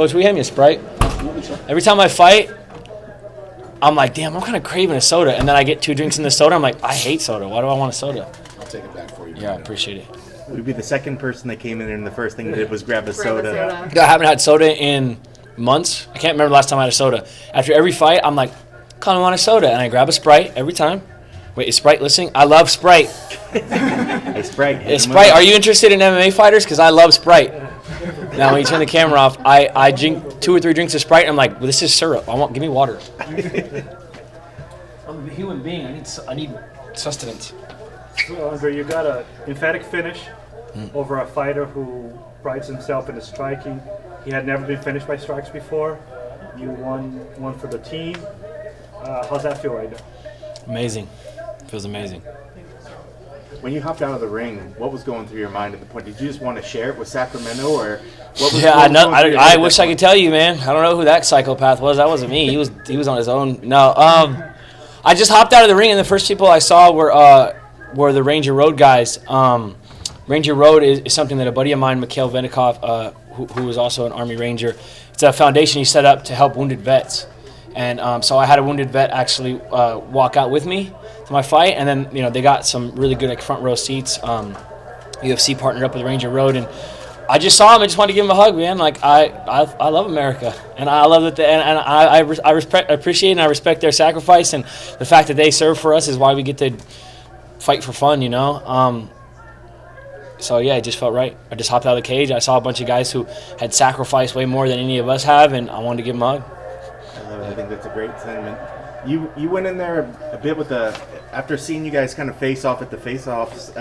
Coach, will you hand me a Sprite? Absolutely, sir. Every time I fight, I'm like, damn, I'm kind of craving a soda. And then I get 2 drinks in the soda. I'm like, I hate soda. Why do I want a soda? I'll take it back for you. Yeah, I appreciate it. We'd be the second person that came in and the first thing they did was grab a soda. I haven't had soda in months. I can't remember the last time I had a soda. After every fight, I'm like, kind of want a soda. And I grab a Sprite every time. Wait, is Sprite listening? I love Sprite. Hey, Sprite. Hey, Sprite, are you interested in MMA fighters? Because I love Sprite. Now, when you turn the camera off, I drink 2 or 3 drinks of Sprite, and I'm like, well, this is syrup. Give me water. I'm a human being. I need sustenance. So, Andre, you got an emphatic finish over a fighter who prides himself in his striking. He had never been finished by strikes before. You won for the team. How's that feel right now? Amazing. Feels amazing. When you hopped out of the ring, what was going through your mind at the point? Did you just want to share it with Sacramento, or what was? Yeah, what was going through your head I at wish that I could tell you, man. I don't know who that psychopath was. That wasn't me. He was on his own. No, I just hopped out of the ring, and the first people I saw were the Ranger Road guys. Ranger Road is something that a buddy of mine, Mikhail Venikov, who was also an Army Ranger, it's a foundation he set up to help wounded vets. And so I had a wounded vet actually walk out with me to my fight, and then they got some really good front row seats. UFC partnered up with Ranger Road, and I just saw him. I just wanted to give him a hug, man. Like I love America, and I love that. I appreciate and I respect their sacrifice, and the fact that they serve for us is why we get to fight for fun, So yeah, it just felt right. I just hopped out of the cage. I saw a bunch of guys who had sacrificed way more than any of us have, and I wanted to give them a hug. I think that's a great sentiment. You went in there a bit with after seeing you guys kind of face off at the face-offs.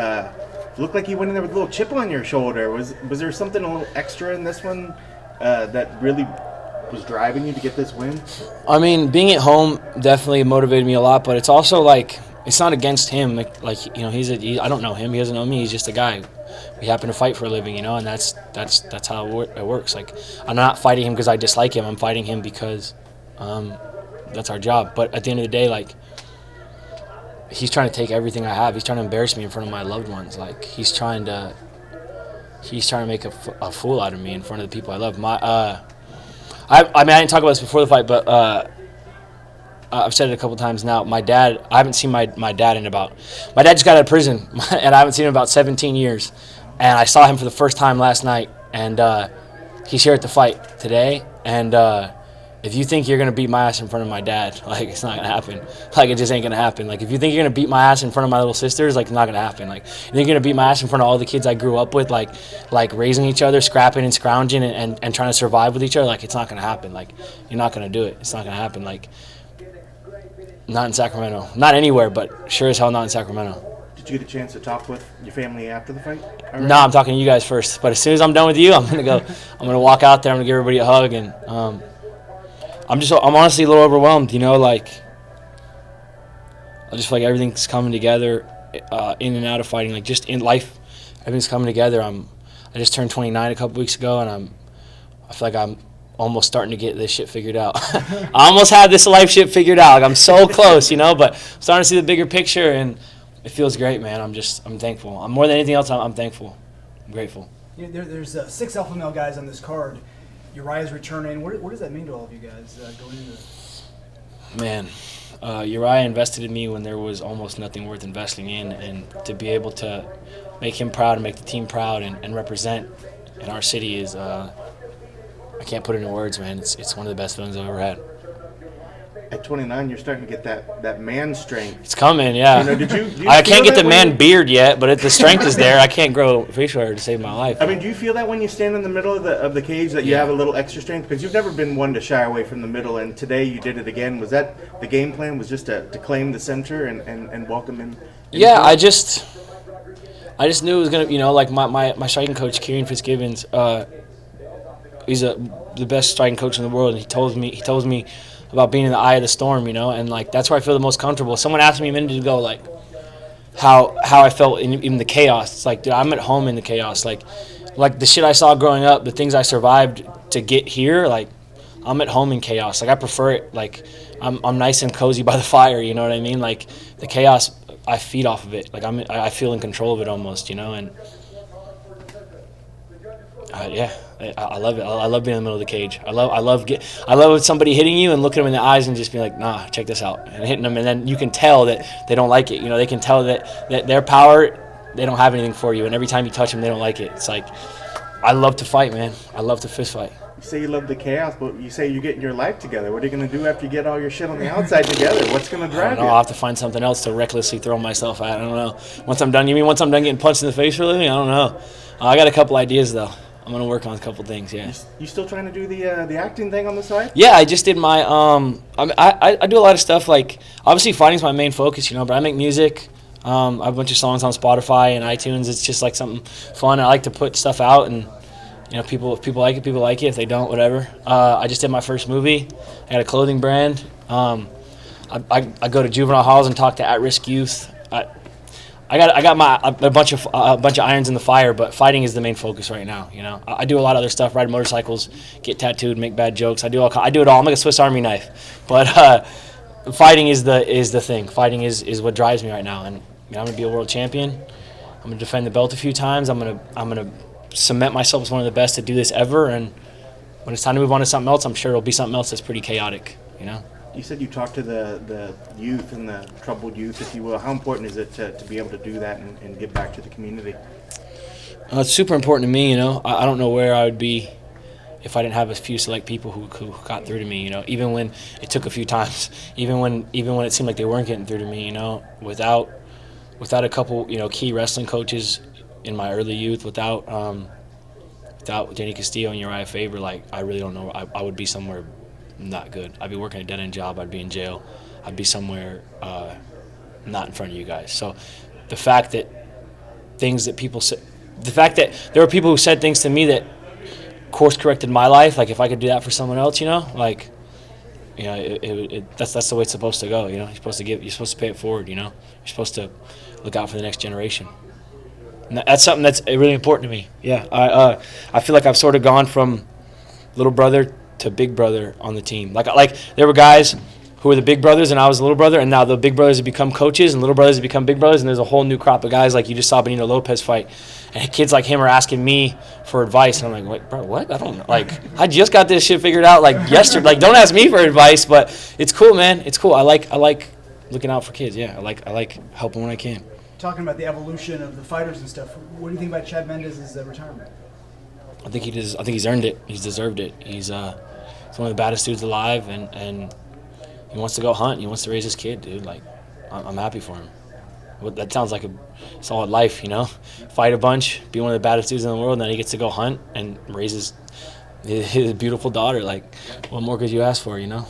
Looked like you went in there with a little chip on your shoulder. Was there something a little extra in this one that really was driving you to get this win? I mean, being at home definitely motivated me a lot, but it's also like it's not against him. I don't know him. He doesn't know me. He's just a guy. We happen to fight for a living, and that's how it works. Like, I'm not fighting him because I dislike him. I'm fighting him because that's our job. But at the end of the day, like, he's trying to take everything I have. He's trying to embarrass me in front of my loved ones. Like, he's trying to make a fool out of me in front of the people I love. I didn't talk about this before the fight, but I've said it a couple times now. My dad, I haven't seen my dad my dad just got out of prison, and I haven't seen him in about 17 years. And I saw him for the first time last night, and he's here at the fight today. And if you think you're going to beat my ass in front of my dad, like, it's not going to happen. Like, it just ain't going to happen. Like, if you think you're going to beat my ass in front of my little sisters, like, it's not going to happen. Like, you think you're going to beat my ass in front of all the kids I grew up with, like raising each other, scrapping and scrounging and trying to survive with each other, like, it's not going to happen. Like, you're not going to do it. It's not going to happen. Like, not in Sacramento. Not anywhere, but sure as hell not in Sacramento. Did you get a chance to talk with your family after the fight? No, I'm talking to you guys first. But as soon as I'm done with you, I'm gonna walk out there. I'm gonna give everybody a hug, and I'm honestly a little overwhelmed. Like, I just feel like everything's coming together in and out of fighting. Like, just in life, everything's coming together. I just turned 29 a couple weeks ago, and I feel like I'm almost starting to get this shit figured out. I almost have this life shit figured out. Like, I'm so close, but I'm starting to see the bigger picture, and it feels great, man. I'm thankful. More than anything else, I'm thankful. I'm grateful. There's 6 alpha male guys on this card. Uriah's returning. What does that mean to all of you guys going into this? Man, Uriah invested in me when there was almost nothing worth investing in, and to be able to make him proud and make the team proud and represent in our city is I can't put it in words, man. It's one of the best feelings I've ever had. At 29, you're starting to get that man strength. It's coming, yeah. I can't get the man beard yet, but the strength is there. I can't grow facial hair to save my life. I mean, do you feel that when you stand in the middle of the cage that you have a little extra strength? Because you've never been one to shy away from the middle, and today you did it again. Was that the game plan? Was just to claim the center and welcome him? Yeah, I just knew it was gonna. Like my striking coach, Kieran Fitzgibbons. He's the best striking coach in the world, and he tells me about being in the eye of the storm, and like that's where I feel the most comfortable. Someone asked me a minute ago, like how I felt in the chaos. It's like, dude, I'm at home in the chaos. Like the shit I saw growing up, the things I survived to get here. Like, I'm at home in chaos. Like, I prefer it. Like, I'm nice and cozy by the fire. You know what I mean? Like, the chaos, I feed off of it. Like, I feel in control of it almost. And yeah, I love it. I love being in the middle of the cage. I love somebody hitting you and looking them in the eyes and just being like, nah, check this out, and hitting them, and then you can tell that they don't like it. You know, they can tell that their power, they don't have anything for you, and every time you touch them, they don't like it. It's like, I love to fight, man. I love to fist fight. You say you love the chaos, but you say you're getting your life together. What are you going to do after you get all your shit on the outside together? What's going to drive you? I'll have to find something else to recklessly throw myself at. I don't know. Once I'm done getting punched in the face for a living? I don't know. I got a couple ideas, though. I'm going to work on a couple things, yeah. You still trying to do the acting thing on the side? Yeah, I just did my, I do a lot of stuff, like, obviously fighting's my main focus, you know, but I make music. I have a bunch of songs on Spotify and iTunes. It's just like something fun. I like to put stuff out, and you know, if people like it, people like it. If they don't, whatever. I just did my first movie. I got a clothing brand. I go to juvenile halls and talk to at-risk youth. I got a bunch of irons in the fire, but fighting is the main focus right now. You know, I do a lot of other stuff: ride motorcycles, get tattooed, make bad jokes. I do it all. I'm like a Swiss Army knife, but fighting is the thing. Fighting is what drives me right now, and you know, I'm gonna be a world champion. I'm gonna defend the belt a few times. I'm gonna cement myself as one of the best to do this ever, and when it's time to move on to something else, I'm sure it'll be something else that's pretty chaotic, you know. You said you talked to the youth and the troubled youth, if you will. How important is it to be able to do that and give back to the community? It's super important to me, you know. I don't know where I would be if I didn't have a few select people who got through to me, you know. Even when it took a few times, even when it seemed like they weren't getting through to me, you know. Without a couple, you know, key wrestling coaches in my early youth, without Jenny Castillo and Uriah Faber, like, I really don't know. I would be somewhere not good. I'd be working a dead-end job. I'd be in jail. I'd be somewhere not in front of you guys. So the fact that there were people who said things to me that course-corrected my life, like if I could do that for someone else, you know, like, you know, that's the way it's supposed to go, you know. You're supposed to pay it forward, you know. You're supposed to look out for the next generation. And that's something that's really important to me. Yeah, I feel like I've sort of gone from little brother to big brother on the team. Like there were guys who were the big brothers and I was the little brother, and now the big brothers have become coaches and little brothers have become big brothers, and there's a whole new crop of guys like you just saw Benito Lopez fight. And kids like him are asking me for advice, and I'm like, wait, bro, what? I don't know. Like, I just got this shit figured out like yesterday. Like, don't ask me for advice, but it's cool, man. It's cool. I like looking out for kids. Yeah, I like helping when I can. Talking about the evolution of the fighters and stuff, what do you think about Chad Mendes' retirement? I think he's earned it. He's deserved it. He's one of the baddest dudes alive, and he wants to go hunt. He wants to raise his kid, dude. Like, I'm happy for him. Well, that sounds like a solid life, you know? Fight a bunch, be one of the baddest dudes in the world, and then he gets to go hunt and raise his beautiful daughter. Like, what more could you ask for, you know?